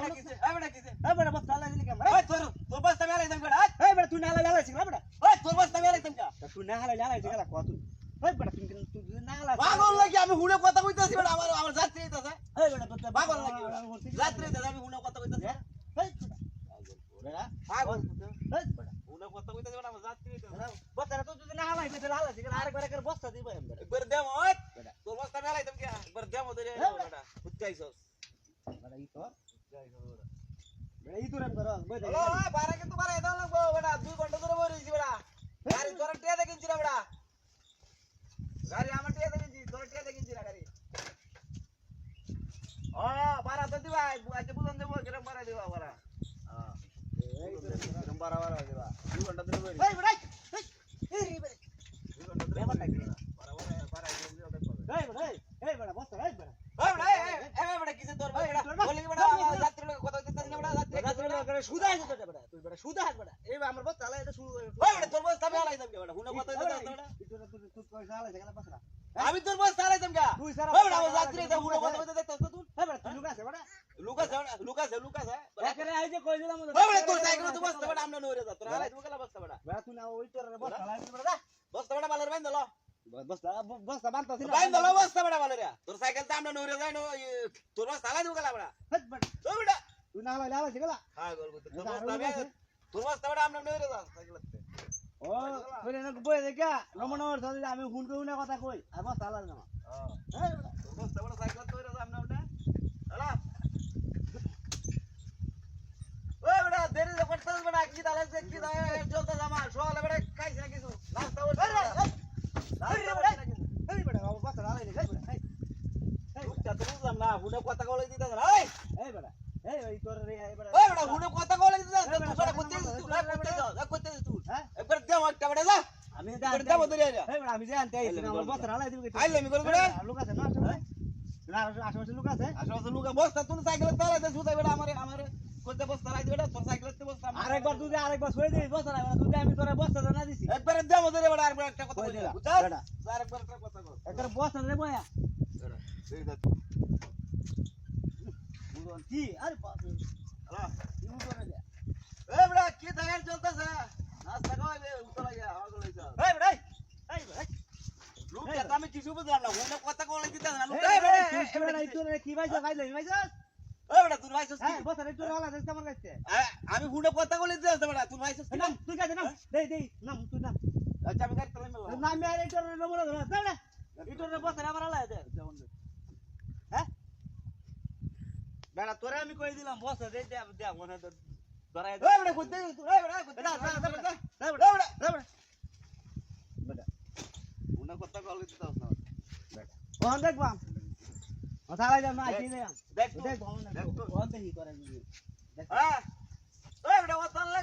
বেটা কিছে এই বেটা কিছে এই বেটা বস্তা আলাই দিলি কেন ওই তোর বস্তা মেলাই দেন বেটা এই বেটা তুই না আলাই আলাই শিখলা বেটা ওই তোর বস্তা মেলাই দেন কা তুই না আলাই আলাই শিখলা কত ওই বেটা তুই না আলাই পাগল লাগি আমি হুনে কথা কইতাছি বেটা আমার যাত্রী হইতাছে এই বেটা বস্তা পাগল লাগি যাত্রী হইতাছে আমি হুনে কথা কইতাছি এই বেটা পাগল এই বেটা হুনে কথা কইতাছি বেটা আমার যাত্রী হইতাছে বস্তা তো তুই না আলাই তুই আলাই শিখলা আরেকবার করে বস্তা দিব এম বেটা একবার দেম ওই তোর বস্তা মেলাই দেন কা একবার দেম ওদের বেটা বুঝছাইছস বেটা ই তো বেটা ই তো রেম করস বই দে হ্যালো বারে কিন্তু বারে দাও লাগবো বেটা 2 ঘন্টা ধরে বই রইছি বেটা গাড়ি তোর টিয়া দেখিনছি না বেটা গাড়ি আমার টিয়া দেখিনছি তোর টিয়া দেখিনছি না গাড়ি ও বারা তো দিবা আজ বুঝন দেব কেরম বারা দিবা বারা এই কেরম বারা বারা দিবা 2 ঘন্টা ধরে বই এই বেটা এই বেটা 2 ঘন্টা ধরে বেটা কি বারা বারা বারা দিও দেখ এই বেটা বস্তা এই বেটা ওই বেটা এই বেটা কিছে তোর বেটা বলি বেটা যাত্রী লোক কথা কইতাছ না বেটা যাত্রী করে সুদা আছে তো বেটা তুই বেটা সুদা আছে বেটা এই আমার বস্তা আলাই এটা সুদা ওই বেটা তোর বস্তা মেলাই দেব বেটা হুনে কথা কইতাছ না বেটা তুই পয়সা আলাই সেখানে বসরা আমি তোর বস্তা আলাই দেব কা তুই সারা ওই বেটা আমার যাত্রী এটা হুনে কথা কইতাছ দেখতাছ তুই এই বেটা তুই লুকা আছে বেটা লুকাস এখানে আই যে কই দিলাম ওই বেটা তোর সাইকেল তো বস্তা বেটা আমরা নইরে যা তোর আলাই দিব গেলা বস্তা বেটা বেটা তুই না ওই তোর বস্তা আলাই বেটা বস্তা বেটা বালের বাইন দলো বস্তা বানতাছিস বাইন দলো বস্তা বেটা বালের তোর সাইকেল তো আমরা নইরে যাই তোর বস্তা আলাই দিব গেলা বেটা ওই বেটা তুই না আলাই আলাই শিখলা হ্যাঁ গোল তোর বস্তা বেটা আমরা নইরে যা সাইকেলতে ও তুই না বই দেখা রমণর সাথে আমি ফোন করি না কথা কই আর বস্তা আলাই না হ্যাঁ তোর বস্তা বেটা সাইকেল নইরে যা আমরা ওটা হ্যালো ওই বেটা দেরি যে করতেছ বেটা কি দালে কি দালে চলতে জামা সকালে বেটা খাইছ না কিছু নাস্তা ওই এই বেটা বস্তা আলাই নি তো বুঝলাম না হুনে কথা কইলে দিতাছ না এই বেটা এই ওই তোর এই বেটা ওই বেটা হুনে কথা কইলে দিতাছ তুই বেটা করতে তুই হ্যাঁ একবার দে আমার একটা বেটা যা আমি দে বদরে আইলা এই বেটা আমি জানতে আইছি না আমার বস্তা আলাই দিব আইলে আমি করব বেটা লোক আছে না আশেপাশে লোক আছে আসলে লোক বস্তা তুই সাইকেল চালাতে দে সুতাই বেটা আমারে কোনতে বস্তা লাই দিবেটা তোর সাইকেলতে বস্তা আরেকবার তুই আরেকবার ছুঁয়ে দিবি বস্তা না তুই আমি তোর বস্তা না দিছি একবার দে বদরে বেটা আরেকবার একটা কথা কইলা বুঝছস বেটা আরেকবার একটা কথা কই একবার বস্তা রে বয়া বেটা এই দা বুঝন কি আরে বাপ রে হ্যালো কি বুঝন রে এই বেটা কি দাঁড়ায় চলতেছে নাস্তা খাওয়াইবে উতলা গিয়া আগল হইছা এই বেটা এই বেটা লোক আমি কিছু বুঝলাম না হুনে কথা কইলে দিতাছ না লোক এই বেটা তুই বেটা তোর কি ভাইছ ভাইলে ভাইছ ওই বেটা তুই ভাইছস কি হ্যাঁ বস্তা রে তোর আলা দেখতে আমার কাছে আমি হুনে কথা কইলে দিতাছ বেটা তুই ভাইছস কি নাম তুই কাছে নাম দেই নাম তুই নাম আচ্ছা আমি গাড়ি চালাই মেলা নাম আমি আরে তোর নম্বর ধর দাও ইটোর বস্তা আমার আলা দে হ্যাঁ বেটা তোরে আমি কই দিলাম বস্তা দে দে দে মনে ধরাই দে ওই বেটা কইতে তুই ওই বেটা কইতে বেটা হুনে কথা কইলে দিতাছ না কোন দেখবা মাথায় যা না আইছি দে দেখ দেখ কোন দেখো কোন দেখি করে হ্যাঁ ওই বেটা ওতলা